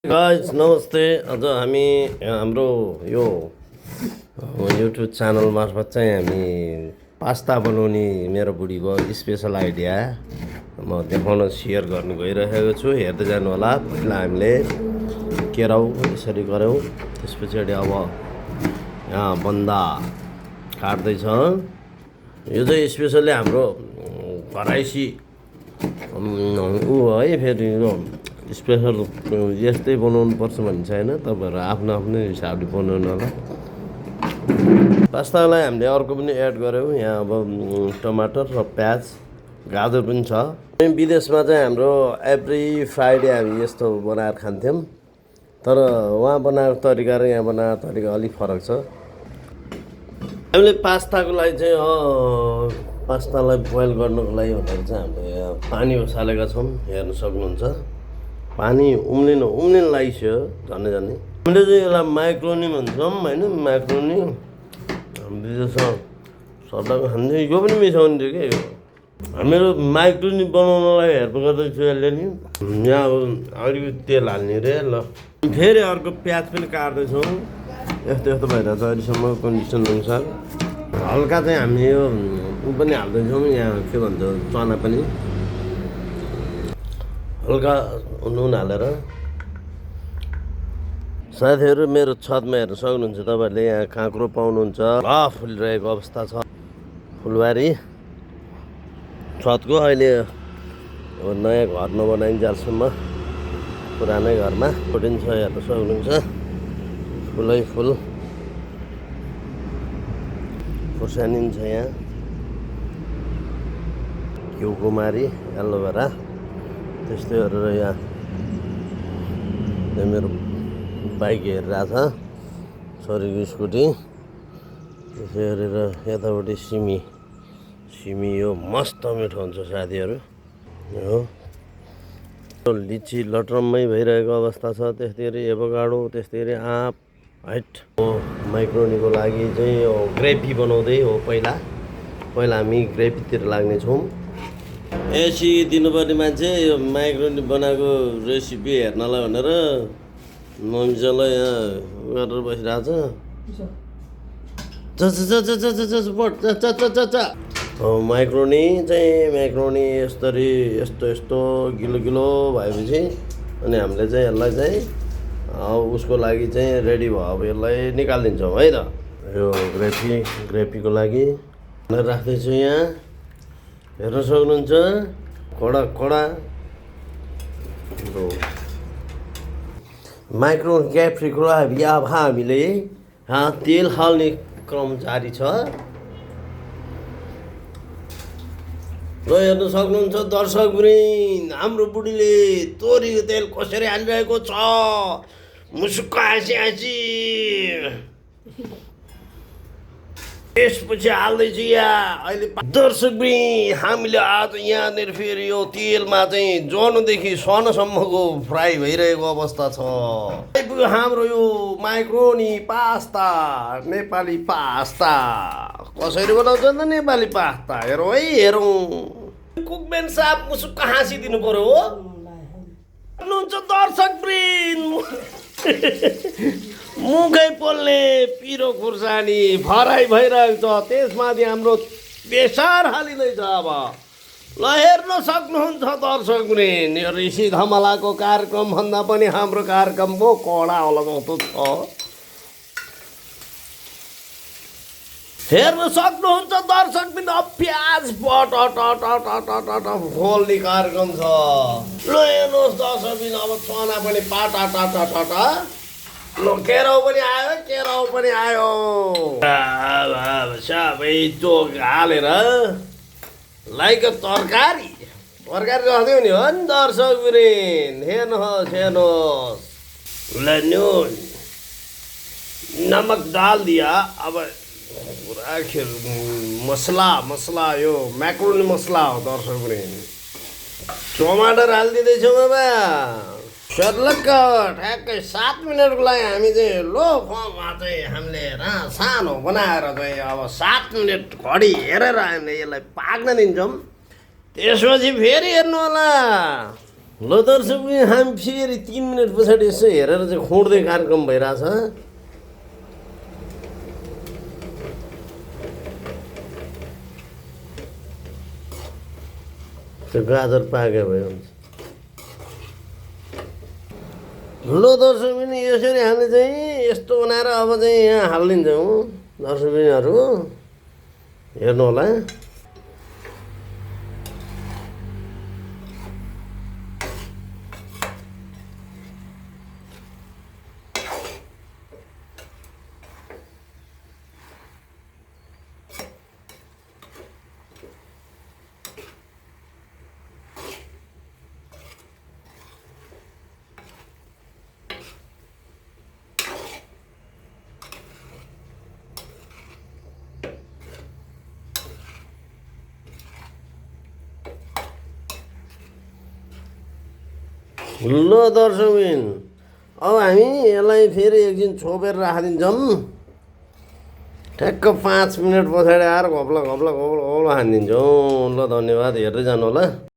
Guys नमस्ते। आज हामी हाम्रो यो युट्युब च्यानल मार्फत चाहिँ हामी पास्ता बनाउने मेरो बुढीको स्पेसल आइडिया म देखाउन सेयर गर्नु गइरहेको छु। हेर्दै जानु होला। पहिला हामीले केराउ यसरी गऱ्यौँ, त्यस पछाडि अब यहाँ बन्दा काट्दैछ। यो चाहिँ स्पेसल्ली हाम्रो घराइसी ऊ है। फेरि यो स्पेसल यस्तै बनाउनु पर्छ भन्ने छैन, तपाईँहरू आफ्नो आफ्नो हिसाबले बनाउनु होला। पास्तालाई हामीले अर्को पनि एड गऱ्यौँ। यहाँ अब टमाटर र प्याज गाजर पनि छ। विदेशमा चाहिँ हाम्रो एभ्री फ्राइडे हामी यस्तो बनाएर खान्थ्यौँ, तर उहाँ बनाएको तरिका र यहाँ बनाएको तरिका अलिक फरक छ। हामीले पास्ताको लागि चाहिँ पास्तालाई बोइल गर्नुको लागि भनेर चाहिँ हामीले यहाँ पानी उसालेका छौँ, हेर्न सक्नुहुन्छ। पानी उम्लिन लागिसक्यो झन्डै। हामीले चाहिँ यसलाई माइक्रोनी भन्छौँ होइन। माइक्रोनी विदेशमा सदाको खान्छ, यो पनि मिसाउने थियो कि। हामीहरू माइक्रोनी बनाउनलाई हेल्प गर्दैछु यसले नि। यहाँ अब अलिकति तेल हाल्ने रे। ल फेरि अर्को प्याज पनि काट्दैछौँ। यस्तो भइरहेछ अहिलेसम्म कन्डिसन अनुसार। हल्का चाहिँ हामी यो ऊ पनि हाल्दैछौँ, यहाँ के भन्छ चना पनि हल्का नुन हालेर। साथीहरू मेरो छतमा हेर्न सक्नुहुन्छ तपाईँहरूले, यहाँ काँक्रो पाउनुहुन्छ। फुलिरहेको अवस्था छ फुलबारी छतको। अहिले अब नयाँ घर नबनाइन्जेलसम्म पुरानै घरमा प्रोटिन छ, हेर्न सक्नुहुन्छ। फुलै फुल खुर्सानी छ यहाँ, घिउकुमारी, एलोभेरा त्यस्तै गरेर यहाँ मेरो बाइक हेरिरहेछ, छोरीको स्कुटी। त्यसै गरेर यतापट्टि सिमी यो मस्त मिठो हुन्छ साथीहरू। हो लिची लटरम्मै भइरहेको अवस्था छ। त्यस्तै गरी एभोकाडो, त्यस्तै गरी आँप हाइट। माइक्रोनीको लागि चाहिँ यो ग्रेभी बनाउँदै हो। पहिला हामी ग्रेभीतिर लाग्नेछौँ। एसी दिनुपर्ने मान्छे यो माइक्रोनी बनाएको रेसिपी हेर्नलाई भनेर मम्मीलाई यहाँ गरेर बसिरहेको छ। माइक्रोनी यस्तो गिलो भएपछि अनि हामीले चाहिँ यसलाई चाहिँ उसको लागि चाहिँ रेडी भयो। अब यसलाई निकालिदिन्छौँ है त। यो ग्रेभीको लागि राख्दैछु यहाँ, हेर्न सक्नुहुन्छ। कडा माइक्रो ग्रेभीको लागि अब हामीले तेल हाल्ने क्रम जारी छ। र हेर्न सक्नुहुन्छ दर्शकवृन्द, हाम्रो बुढीले तोरीको तेल कसरी हालिरहेको छ। मुसुक्क हाँसी त्यसपछि हाल्दैछु यहाँ। अहिले दर्शकवृन्द, हामीले आज यहाँनिर फेरि यो तेलमा चाहिँ जनदेखि सनसम्मको फ्राई भइरहेको अवस्था छ। हाम्रो यो माइक्रोनी पास्ता, नेपाली पास्ता कसरी बनाउँछ त नेपाली पास्ता। हेरौँ है, हेरौँ। कुकम्यान साहब मुसुक्क हाँसिदिनु पर्यो हो। हुनुहुन्छ दर्शकवृन्द, मुखै पोल्ने पिरो खुर्सानी फ्राई भइरहेको छ। त्यसमाथि हाम्रो बेसार हालिँदैछ। अब ल हेर्न सक्नुहुन्छ दर्शकवृन्द, यो ऋषि धमलाको कार्यक्रम भन्दा पनि हाम्रो कार्यक्रम पो कडा होला जस्तो छ। हेर्न सक्नुहुन्छ दर्शकवृन्द, प्याज खोल्ने कार्यक्रम छ। ल हेर्नुहोस् दर्शकवृन्द, अब चना पनि टाटा। ल केराउ पनि आयो। सबै चोक हालेर लाइक तरकारी राख्दियो नि हो नि दर्शकवृन्द। हेर्नुहोस्। ल नुन नमक डाल दिया। अब पुरा मसला यो म्याक्रोनी मसला हो दर्शकवृन्द। टमाटर हालिदिँदैछौँ बाबा। सर्लक्क ठ्याक्कै 7 मिनटको लागि हामी चाहिँ लो फ्लेममा चाहिँ हामीले सानो बनाएर चाहिँ अब 7 मिनट घडी हेरेर हामीले यसलाई पाक्न दिन्छौँ। त्यसपछि फेरि हेर्नु होला। ल दर्शक हामी फेरि 3 मिनट पछाडि यसो हेरेर चाहिँ खोड्दै कार्यक्रम भइरहेछ। त्यो गाजर पाके भयो हुन्छ। ल दर्शक पनि यसरी हामीले चाहिँ यस्तो बनाएर अब चाहिँ यहाँ हालिदिन्छौँ। दर्शक बहिनीहरू हेर्नु होला। ल दर्शकबिन अब हामी यसलाई फेरि एकदिन छोपेर राखिदिन्छौँ। ठ्याक्क 5 मिनट पछाडि आएर घप्ला घप्ला घप्ला घप्ला हानिदिन्छौँ। ल धन्यवाद, हेर्दै जानु होला।